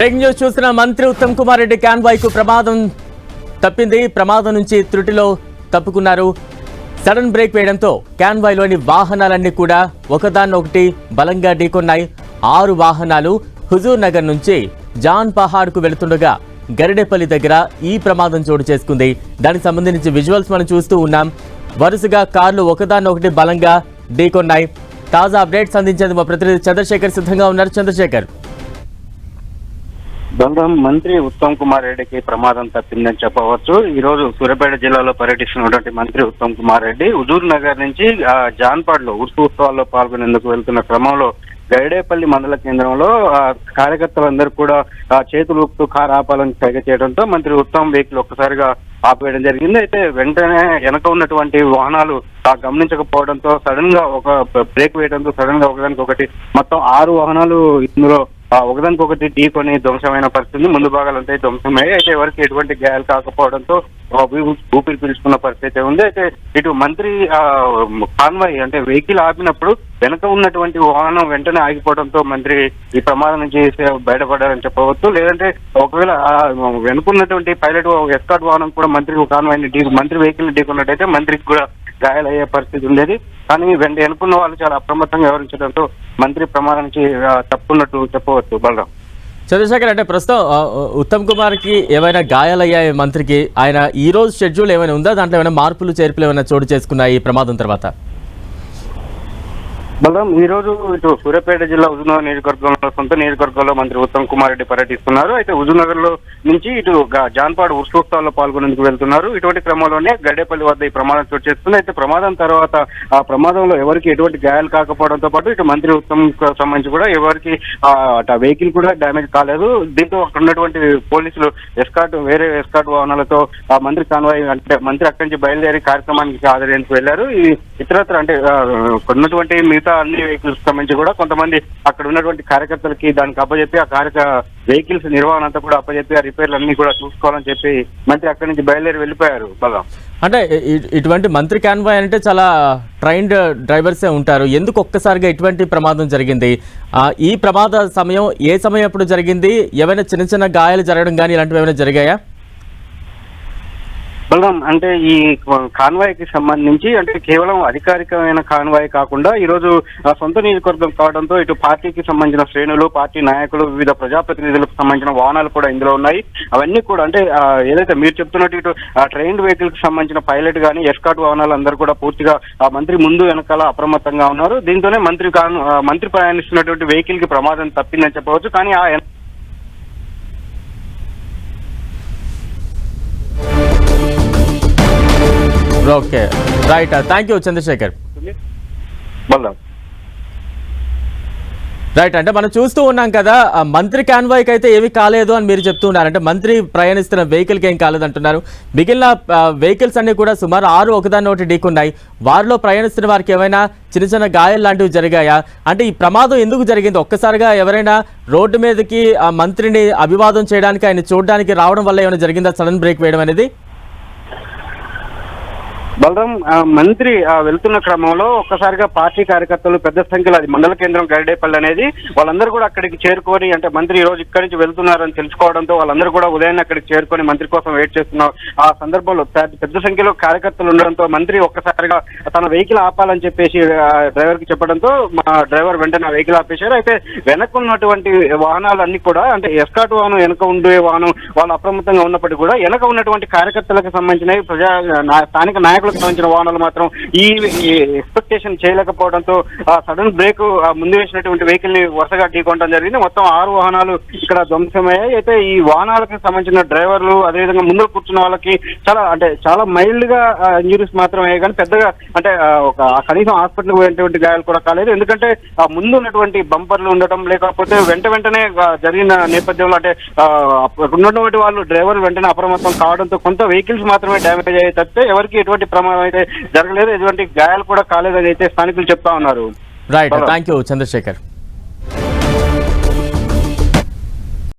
Breaking news చూస్తున్న మంత్రి Uttam Kumar Reddy convoy కు ప్రమాదం తప్పింది. ప్రమాదం నుంచి త్రుటిలో తప్పుకున్నారు. సడన్ బ్రేక్ వేయడంతో కాన్వాయ్ లోని వాహనాలన్నీ కూడా ఒకదాన్నొకటి బలంగా ఢీకొన్నాయి. 6 వాహనాలు హుజూర్ నగర్ నుంచి జాన్ పహాడ్ కు వెళుతుండగా గరిడేపల్లి దగ్గర ఈ ప్రమాదం చోటు చేసుకుంది. దానికి సంబంధించి విజువల్స్ మనం చూస్తూ ఉన్నాం. వరుసగా కార్లు ఒకదాన్నొకటి బలంగా ఢీకొన్నాయి. తాజా అప్డేట్స్ అందించేందుకు మా ప్రతినిధి చంద్రశేఖర్ సిద్ధంగా ఉన్నారు. చంద్రశేఖర్, బలరాం మంత్రి ఉత్తమ్ కుమార్ రెడ్డికి ప్రమాదం తప్పిందని చెప్పవచ్చు. ఈ రోజు సూర్యాపేట జిల్లాలో పర్యటిస్తున్నటువంటి మంత్రి ఉత్తమ్ కుమార్ రెడ్డి హుజూర్ నగర్ నుంచి జాన్పాడ్ లో ఉర్సు ఉత్సవాల్లో పాల్గొనేందుకు వెళ్తున్న క్రమంలో గరిడేపల్లి మండల కేంద్రంలో కార్యకర్తలందరూ కూడా చేతులు ఊపుతూ కారు ఆపాలని తెగ చేయడంతో మంత్రి ఉత్తమ్ వెహికల్ ఒక్కసారిగా ఆపేయడం జరిగింది. అయితే వెంటనే వెనక ఉన్నటువంటి వాహనాలు గమనించకపోవడంతో సడన్ గా ఒక బ్రేక్ వేయడంతో సడన్ గా ఒకదానికొకటి మొత్తం 6 వాహనాలు ఇందులో ఒకదానికొకటి ఢీకొని ధ్వంసమైన పరిస్థితి. ముందు భాగాలంతా ధ్వంసమయ్యాయి. అయితే ఎవరికి ఎటువంటి గాయాలు కాకపోవడంతో ఊపిరి పీల్చుకున్న పరిస్థితి ఉంది. అయితే ఇటు మంత్రి కాన్వాయ్ అంటే వెహికల్ ఆపినప్పుడు వెనక ఉన్నటువంటి వాహనం వెంటనే ఆగిపోవడంతో మంత్రి ఈ ప్రమాదం నుంచి బయటపడ్డారని చెప్పవచ్చు. లేదంటే ఒకవేళ వెనుకున్నటువంటి పైలట్ ఎస్కార్ట్ వాహనం కూడా మంత్రి కాన్వాయ్ మంత్రి వెహికల్ ఢీకున్నట్టయితే మంత్రికి కూడా గాయాలయ్యే పరిస్థితి ఉండేది. కానీ వెనుకున్న వాళ్ళు చాలా అప్రమత్తంగా వ్యవహరించడంతో మంత్రి ప్రమాదం నుంచి తప్పున్నట్టు చెప్పవచ్చు. బలరాం, చంద్రశేఖర్, అంటే ప్రస్తుతం ఉత్తమ్ కుమార్ కి ఏమైనా గాయాలయ్యాయి మంత్రికి? ఆయన ఈ రోజు షెడ్యూల్ ఏమైనా ఉందా? దాంట్లో ఏమైనా మార్పులు చేర్పులు ఏమైనా చోటు చేసుకున్నాయి ఈ ప్రమాదం తర్వాత? బలరాం, ఈ రోజు ఇటు సూర్యాపేట జిల్లా హుజూర్నగర్ నియోజకవర్గంలో సొంత నియోజకవర్గంలో మంత్రి ఉత్తమ్ కుమార్ రెడ్డి పర్యటిస్తున్నారు. అయితే హుజూర్నగర్ లో నుంచి ఇటు జాన్పాడ్ ఉత్సవాల్లో పాల్గొనేందుకు వెళ్తున్నారు. ఇటువంటి క్రమంలోనే గరిడేపల్లి వద్ద ఈ ప్రమాదం చోటు చేసుకుంది. అయితే ప్రమాదం తర్వాత ఆ ప్రమాదంలో ఎవరికి ఎటువంటి గాయాలు కాకపోవడంతో పాటు ఇటు మంత్రి ఉత్తమ్ సంబంధించి కూడా ఎవరికి వెహికల్ కూడా డ్యామేజ్ కాలేదు. దీంతో అక్కడ ఉన్నటువంటి పోలీసులు వేరే ఎస్కార్ట్ వాహనాలతో మంత్రి కాన్వాయ్ అంటే మంత్రి అక్కడి నుంచి బయలుదేరి కార్యక్రమానికి హాజరయ్యేందుకు వెళ్లారు. ఈ ఇతరత్ర అంటే ఉన్నటువంటి అన్ని వెహికల్స్ సంబంధించి కూడా కొంతమంది అక్కడ ఉన్నటువంటి కార్యకర్తలకి దానికి అప్పచెప్పి వెహికల్స్ నిర్వహణ అంతా కూడా అప్పచెప్పి ఆ రిపేర్లు అన్ని కూడా చూసుకోవాలని చెప్పి మంత్రి అక్కడి నుంచి బయలుదేరి వెళ్ళిపోయారు. బలరాం, అంటే ఇటువంటి మంత్రి కాన్వాయ్ అంటే చాలా ట్రైన్డ్ డ్రైవర్సే ఉంటారు. ఎందుకు ఒక్కసారిగా ఇటువంటి ప్రమాదం జరిగింది? ఈ ప్రమాద సమయం ఏ సమయం ఎప్పుడు జరిగింది? ఏమైనా చిన్న చిన్న గాయాలు జరగడం కానీ ఇలాంటివి ఏమైనా జరిగాయా? బలరాం, అంటే ఈ కాన్వాయ్ కి సంబంధించి అంటే కేవలం అధికారికమైన కాన్వాయ్ కాకుండా ఈ రోజు సొంత నియోజకవర్గం కావడంతో ఇటు పార్టీకి సంబంధించిన శ్రేణులు, పార్టీ నాయకులు, వివిధ ప్రజాప్రతినిధులకు సంబంధించిన వాహనాలు కూడా ఇందులో ఉన్నాయి. అవన్నీ కూడా అంటే ఏదైతే మీరు చెప్తున్నట్టు ఇటు ట్రైన్డ్ వెహికల్ కి సంబంధించిన పైలట్ గానీ ఎస్కార్ట్ వాహనాలు అందరూ కూడా పూర్తిగా మంత్రి ముందు వెనకాల అప్రమత్తంగా ఉన్నారు. దీంతోనే మంత్రి ప్రయాణిస్తున్నటువంటి వెహికల్ కి ప్రమాదం తప్పిందని చెప్పవచ్చు. కానీ okay, right. Thank you Chandrashekar. Right, అంటే మనం చూస్తూ ఉన్నాం కదా, మంత్రి కాన్వాయ్కి అయితే ఏమీ కాలేదు అని మీరు చెప్తూ ఉన్నారు. అంటే మంత్రి ప్రయాణిస్తున్న వెహికల్కి ఏం కాలేదు అంటున్నారు. మిగిలిన వెహికల్స్ అన్ని కూడా సుమారు 6 ఒకదాన్నొకటి ఢీకున్నాయి. వారిలో ప్రయాణిస్తున్న వారికి ఏమైనా చిన్న చిన్న గాయాలు లాంటివి జరిగాయా? అంటే ఈ ప్రమాదం ఎందుకు జరిగింది? ఒక్కసారిగా ఎవరైనా రోడ్డు మీదకి ఆ మంత్రిని అభివాదం చేయడానికి, ఆయన చూడడానికి రావడం వల్ల ఏమైనా జరిగిందా సడన్ బ్రేక్ వేయడం అనేది? బలరాం, మంత్రి వెళ్తున్న క్రమంలో ఒక్కసారిగా పార్టీ కార్యకర్తలు పెద్ద సంఖ్యలో, అది మండల కేంద్రం గరిడేపల్లి అనేది, వాళ్ళందరూ కూడా అక్కడికి చేరుకొని అంటే మంత్రి ఈ రోజు ఇక్కడి నుంచి వెళ్తున్నారని తెలుసుకోవడంతో వాళ్ళందరూ కూడా ఉదయాన్నే అక్కడికి చేరుకొని మంత్రి కోసం వెయిట్ చేస్తున్నారు. ఆ సందర్భంలో పెద్ద సంఖ్యలో కార్యకర్తలు ఉండడంతో మంత్రి ఒక్కసారిగా తన వెహికల్ ఆపాలని చెప్పేసి డ్రైవర్ కి చెప్పడంతో మా డ్రైవర్ వెంటనే వెహికల్ ఆపేశారు. అయితే వెనకున్నటువంటి వాహనాలన్నీ కూడా అంటే ఎస్కార్ట్ వాహనం వెనక ఉండే వాహనం వాళ్ళు అప్రమత్తంగా ఉన్నప్పటికీ కూడా వెనక ఉన్నటువంటి కార్యకర్తలకు సంబంధించిన స్థానిక నాయకులకు సంబంధించిన వాహనాలు మాత్రం ఈ ఎక్స్పెక్టేషన్ చేయలేకపోవడంతో సడన్ బ్రేక్ ముందు వేసినటువంటి వెహికల్ ని వరుసగా ఢీకొనడం జరిగింది. మొత్తం 6 వాహనాలు ఇక్కడ ధ్వంసమయ్యాయి. అయితే ఈ వాహనాలకు సంబంధించిన డ్రైవర్లు అదేవిధంగా ముందు కూర్చున్న వాళ్ళకి చాలా మైల్డ్ గా ఇంజురీస్ మాత్రమే, కానీ పెద్దగా అంటే ఒక కనీసం హాస్పిటల్ పోయేటువంటి గాయాలు కూడా కాలేదు. ఎందుకంటే ముందు ఉన్నటువంటి బంపర్లు ఉండటం, లేకపోతే వెంటనే జరిగిన నేపథ్యంలో అంటే ఉన్నటువంటి వాళ్ళు డ్రైవర్ వెంటనే అప్రమత్తం కావడంతో కొంత వెహికల్స్ మాత్రమే డ్యామేజ్ అయ్యాయి తప్పితే ఎవరికి ఎటువంటి ప్రమాదం అయితే జరగలేదు, ఎటువంటి గాయాలు కూడా కాలేదని అయితే స్థానికులు చెప్తా ఉన్నారు. Right, thank you Chandrasekhar.